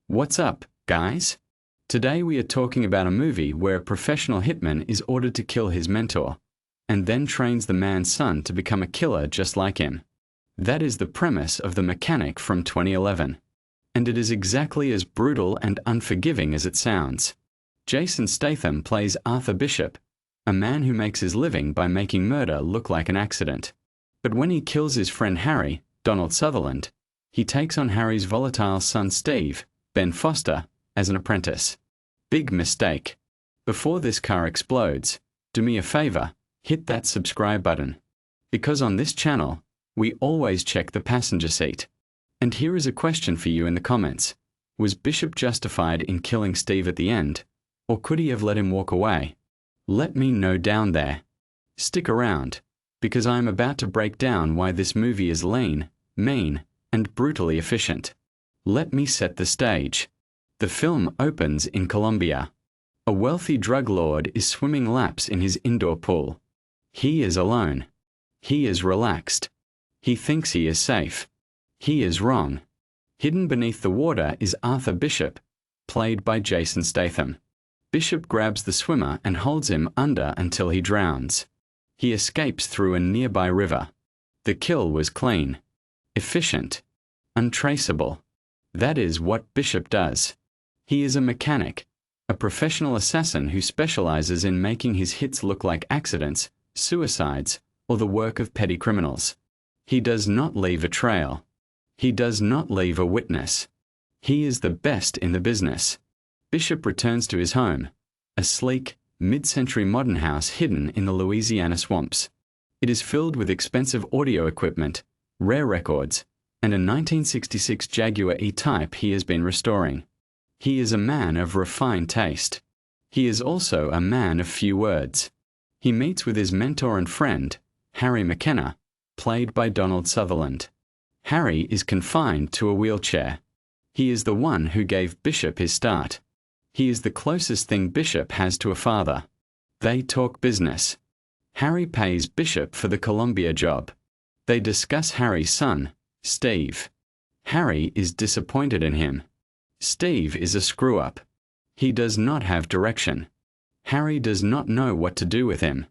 What's up, guys? Today we are talking about a movie where a professional hitman is ordered to kill his mentor, and then trains the man's son to become a killer just like him. That is the premise of The Mechanic from 2011. And it is exactly as brutal and unforgiving as it sounds. Jason Statham plays Arthur Bishop, a man who makes his living by making murder look like an accident. But when he kills his friend Harry, Donald Sutherland, he takes on Harry's volatile son Steve, Ben Foster, as an apprentice. Big mistake. Before this car explodes, do me a favor, hit that subscribe button. Because on this channel, we always check the passenger seat. And here is a question for you in the comments. Was Bishop justified in killing Steve at the end, or could he have let him walk away? Let me know down there. Stick around, because I am about to break down why this movie is lean, mean, and brutally efficient. Let me set the stage. The film opens in Colombia. A wealthy drug lord is swimming laps in his indoor pool. He is alone. He is relaxed. He thinks he is safe. He is wrong. Hidden beneath the water is Arthur Bishop, played by Jason Statham. Bishop grabs the swimmer and holds him under until he drowns. He escapes through a nearby river. The kill was clean, efficient, untraceable. That is what Bishop does. He is a mechanic, a professional assassin who specializes in making his hits look like accidents, suicides, or the work of petty criminals. He does not leave a trail. He does not leave a witness. He is the best in the business. Bishop returns to his home, a sleek, mid-century modern house hidden in the Louisiana swamps. It is filled with expensive audio equipment, rare records, and a 1966 Jaguar E-Type he has been restoring. He is a man of refined taste. He is also a man of few words. He meets with his mentor and friend, Harry McKenna, played by Donald Sutherland. Harry is confined to a wheelchair. He is the one who gave Bishop his start. He is the closest thing Bishop has to a father. They talk business. Harry pays Bishop for the Colombia job. They discuss Harry's son, Steve. Harry is disappointed in him. Steve is a screw-up. He does not have direction. Harry does not know what to do with him.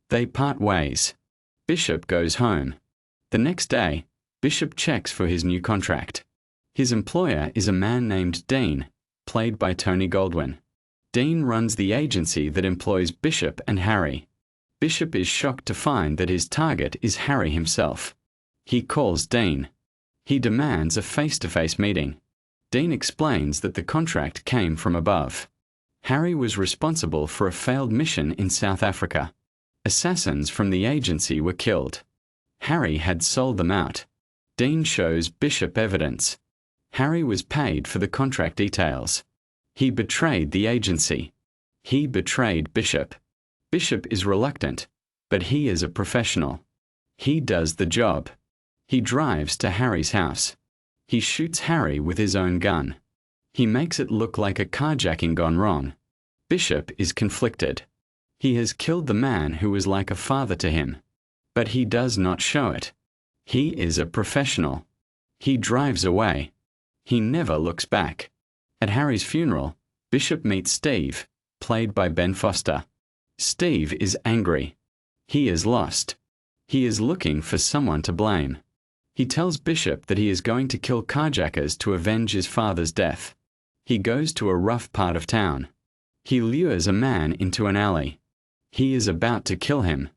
They part ways. Bishop goes home. The next day, Bishop checks for his new contract. His employer is a man named Dean, played by Tony Goldwyn. Dean runs the agency that employs Bishop and Harry. Bishop is shocked to find that his target is Harry himself. He calls Dean. He demands a face-to-face meeting. Dean explains that the contract came from above. Harry was responsible for a failed mission in South Africa. Assassins from the agency were killed. Harry had sold them out. Dean shows Bishop evidence. Harry was paid for the contract details. He betrayed the agency. He betrayed Bishop. Bishop is reluctant, but he is a professional. He does the job. He drives to Harry's house. He shoots Harry with his own gun. He makes it look like a carjacking gone wrong. Bishop is conflicted. He has killed the man who was like a father to him. But he does not show it. He is a professional. He drives away. He never looks back. At Harry's funeral, Bishop meets Steve, played by Ben Foster. Steve is angry. He is lost. He is looking for someone to blame. He tells Bishop that he is going to kill carjackers to avenge his father's death. He goes to a rough part of town. He lures a man into an alley. He is about to kill him.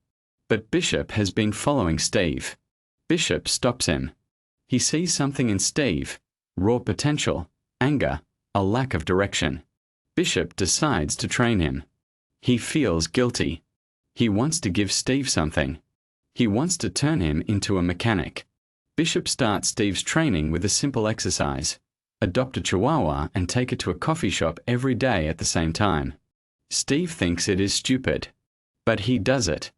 But Bishop has been following Steve. Bishop stops him. He sees something in Steve, raw potential, anger, a lack of direction. Bishop decides to train him. He feels guilty. He wants to give Steve something. He wants to turn him into a mechanic. Bishop starts Steve's training with a simple exercise. Adopt a chihuahua and take it to a coffee shop every day at the same time. Steve thinks it is stupid. But he does it.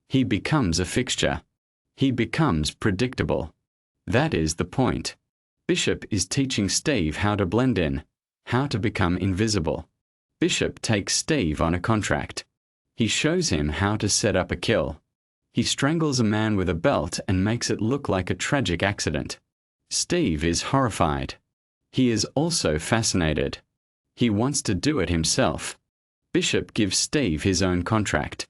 He becomes a fixture. He becomes predictable. That is the point. Bishop is teaching Steve how to blend in, how to become invisible. Bishop takes Steve on a contract. He shows him how to set up a kill. He strangles a man with a belt and makes it look like a tragic accident. Steve is horrified. He is also fascinated. He wants to do it himself. Bishop gives Steve his own contract.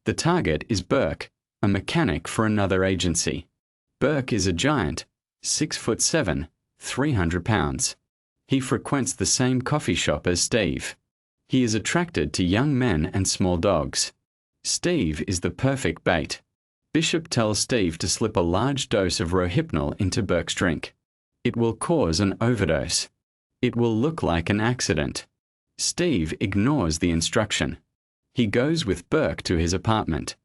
The target is Burke, a mechanic for another agency. Burke is a giant, 6'7", 300 pounds. He frequents the same coffee shop as Steve. He is attracted to young men and small dogs. Steve is the perfect bait. Bishop tells Steve to slip a large dose of Rohypnol into Burke's drink. It will cause an overdose. It will look like an accident. Steve ignores the instruction. He goes with Burke to his apartment.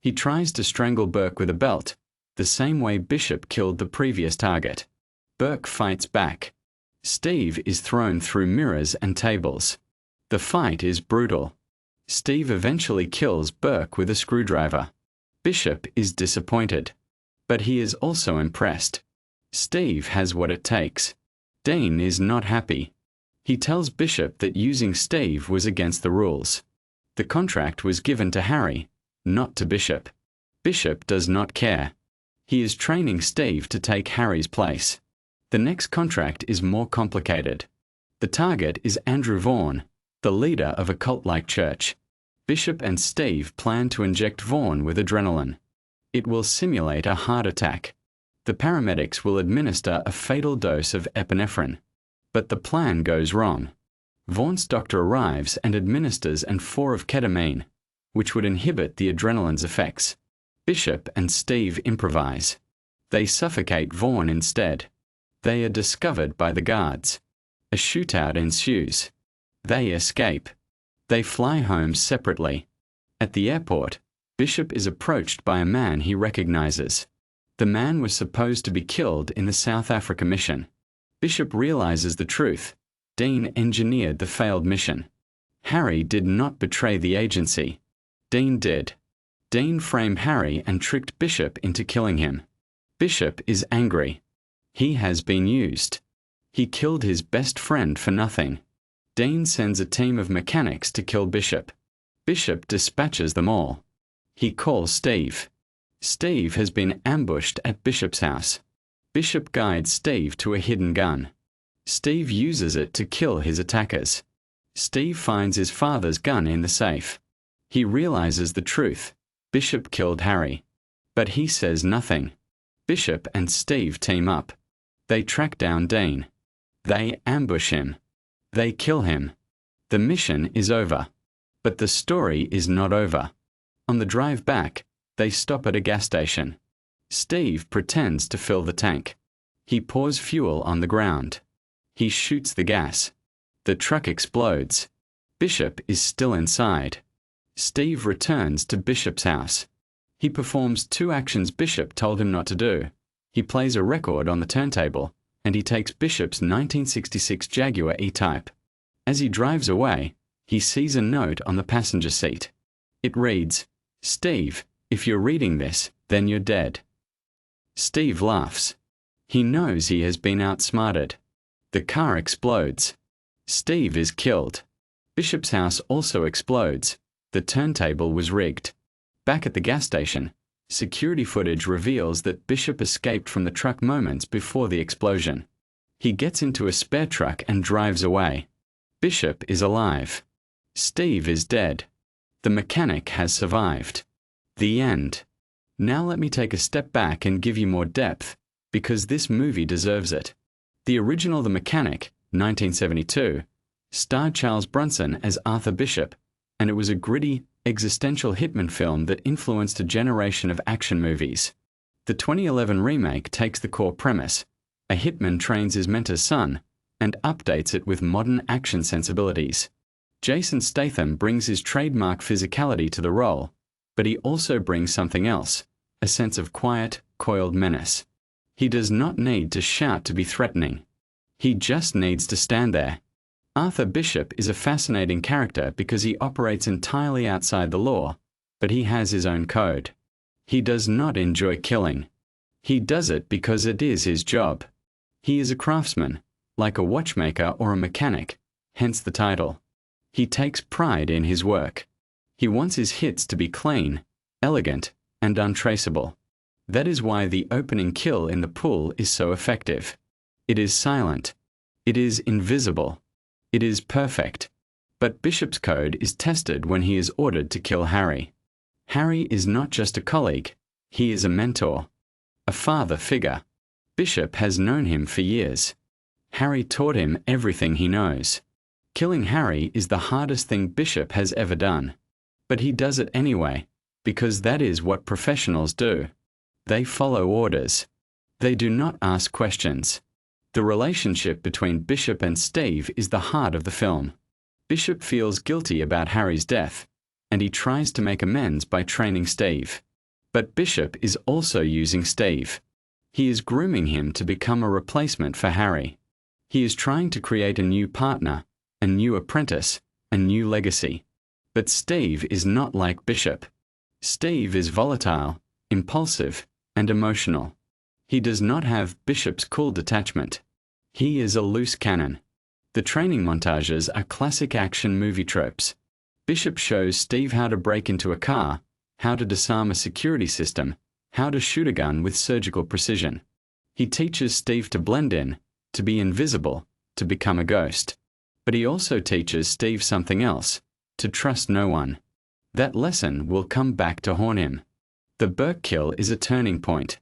He tries to strangle Burke with a belt, the same way Bishop killed the previous target. Burke fights back. Steve is thrown through mirrors and tables. The fight is brutal. Steve eventually kills Burke with a screwdriver. Bishop is disappointed, but he is also impressed. Steve has what it takes. Dean is not happy. He tells Bishop that using Steve was against the rules. The contract was given to Harry, not to Bishop. Bishop does not care. He is training Steve to take Harry's place. The next contract is more complicated. The target is Andrew Vaughan, the leader of a cult-like church. Bishop and Steve plan to inject Vaughan with adrenaline. It will simulate a heart attack. The paramedics will administer a fatal dose of epinephrine. But the plan goes wrong. Vaughan's doctor arrives and administers an 4 of ketamine, which would inhibit the adrenaline's effects. Bishop and Steve improvise. They suffocate Vaughan instead. They are discovered by the guards. A shootout ensues. They escape. They fly home separately. At the airport, Bishop is approached by a man he recognizes. The man was supposed to be killed in the South Africa mission. Bishop realizes the truth. Dean engineered the failed mission. Harry did not betray the agency. Dean did. Dean framed Harry and tricked Bishop into killing him. Bishop is angry. He has been used. He killed his best friend for nothing. Dean sends a team of mechanics to kill Bishop. Bishop dispatches them all. He calls Steve. Steve has been ambushed at Bishop's house. Bishop guides Steve to a hidden gun. Steve uses it to kill his attackers. Steve finds his father's gun in the safe. He realizes the truth. Bishop killed Harry. But he says nothing. Bishop and Steve team up. They track down Dean. They ambush him. They kill him. The mission is over. But the story is not over. On the drive back, they stop at a gas station. Steve pretends to fill the tank. He pours fuel on the ground. He shoots the gas. The truck explodes. Bishop is still inside. Steve returns to Bishop's house. He performs 2 actions Bishop told him not to do. He plays a record on the turntable, and he takes Bishop's 1966 Jaguar E-Type. As he drives away, he sees a note on the passenger seat. It reads, "Steve, if you're reading this, then you're dead." Steve laughs. He knows he has been outsmarted. The car explodes. Steve is killed. Bishop's house also explodes. The turntable was rigged. Back at the gas station, security footage reveals that Bishop escaped from the truck moments before the explosion. He gets into a spare truck and drives away. Bishop is alive. Steve is dead. The mechanic has survived. The end. Now let me take a step back and give you more depth, because this movie deserves it. The original The Mechanic, 1972, starred Charles Bronson as Arthur Bishop, and it was a gritty, existential Hitman film that influenced a generation of action movies. The 2011 remake takes the core premise. A hitman trains his mentor's son and updates it with modern action sensibilities. Jason Statham brings his trademark physicality to the role, but he also brings something else, a sense of quiet, coiled menace. He does not need to shout to be threatening. He just needs to stand there. Arthur Bishop is a fascinating character because he operates entirely outside the law, but he has his own code. He does not enjoy killing. He does it because it is his job. He is a craftsman, like a watchmaker or a mechanic, hence the title. He takes pride in his work. He wants his hits to be clean, elegant, and untraceable. That is why the opening kill in the pool is so effective. It is silent. It is invisible. It is perfect. But Bishop's code is tested when he is ordered to kill Harry. Harry is not just a colleague, he is a mentor, a father figure. Bishop has known him for years. Harry taught him everything he knows. Killing Harry is the hardest thing Bishop has ever done. But he does it anyway, because that is what professionals do. They follow orders. They do not ask questions. The relationship between Bishop and Steve is the heart of the film. Bishop feels guilty about Harry's death, and he tries to make amends by training Steve. But Bishop is also using Steve. He is grooming him to become a replacement for Harry. He is trying to create a new partner, a new apprentice, a new legacy. But Steve is not like Bishop. Steve is volatile, impulsive, and emotional. He does not have Bishop's cool detachment. He is a loose cannon. The training montages are classic action movie tropes. Bishop shows Steve how to break into a car, how to disarm a security system, how to shoot a gun with surgical precision. He teaches Steve to blend in, to be invisible, to become a ghost. But he also teaches Steve something else, to trust no one. That lesson will come back to haunt him. The Burke kill is a turning point.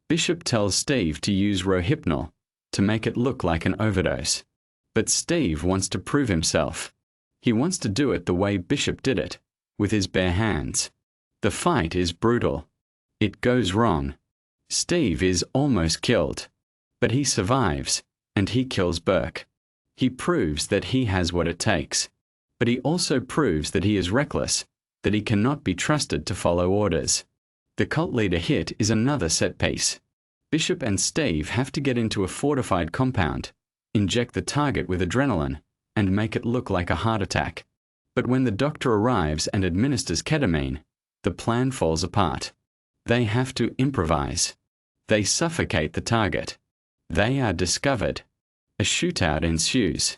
Bishop tells Steve to use Rohypnol, to make it look like an overdose. But Steve wants to prove himself. He wants to do it the way Bishop did it, with his bare hands. The fight is brutal. It goes wrong. Steve is almost killed. But he survives, and he kills Burke. He proves that he has what it takes. But he also proves that he is reckless, that he cannot be trusted to follow orders. The cult leader hit is another set piece. Bishop and Steve have to get into a fortified compound, inject the target with adrenaline, and make it look like a heart attack. But when the doctor arrives and administers ketamine, the plan falls apart. They have to improvise. They suffocate the target. They are discovered. A shootout ensues.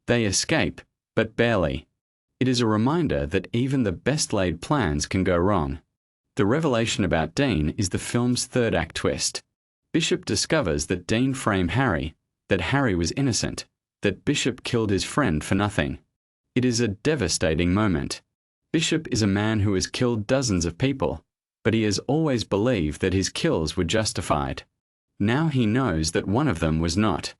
They escape, but barely. It is a reminder that even the best-laid plans can go wrong. The revelation about Dean is the film's third act twist. Bishop discovers that Dean framed Harry, that Harry was innocent, that Bishop killed his friend for nothing. It is a devastating moment. Bishop is a man who has killed dozens of people, but he has always believed that his kills were justified. Now he knows that one of them was not.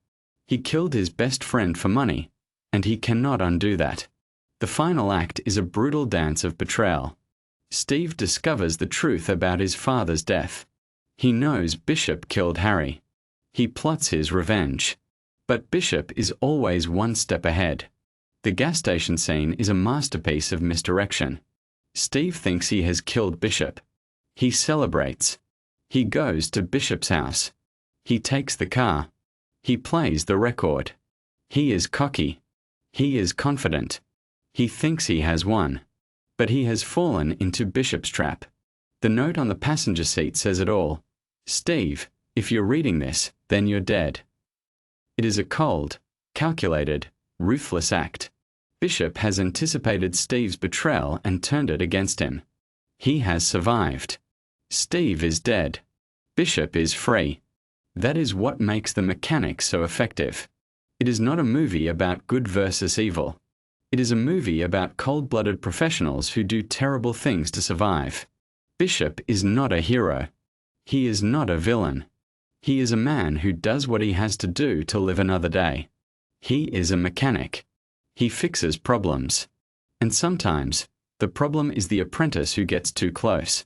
He killed his best friend for money, and he cannot undo that. The final act is a brutal dance of betrayal. Steve discovers the truth about his father's death. He knows Bishop killed Harry. He plots his revenge. But Bishop is always one step ahead. The gas station scene is a masterpiece of misdirection. Steve thinks he has killed Bishop. He celebrates. He goes to Bishop's house. He takes the car. He plays the record. He is cocky. He is confident. He thinks he has won. But he has fallen into Bishop's trap. The note on the passenger seat says it all. Steve, if you're reading this, then you're dead. It is a cold, calculated, ruthless act. Bishop has anticipated Steve's betrayal and turned it against him. He has survived. Steve is dead. Bishop is free. That is what makes the mechanics so effective. It is not a movie about good versus evil. It is a movie about cold-blooded professionals who do terrible things to survive. Bishop is not a hero. He is not a villain. He is a man who does what he has to do to live another day. He is a mechanic. He fixes problems. And sometimes, the problem is the apprentice who gets too close.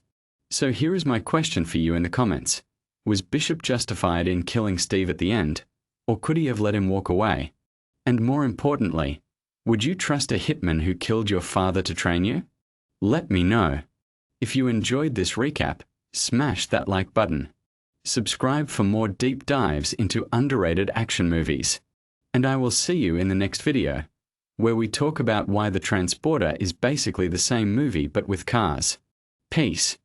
So here is my question for you in the comments. Was Bishop justified in killing Steve at the end, or could he have let him walk away? And more importantly, would you trust a hitman who killed your father to train you? Let me know. If you enjoyed this recap, smash that like button. Subscribe for more deep dives into underrated action movies. And I will see you in the next video, where we talk about why The Transporter is basically the same movie but with cars. Peace.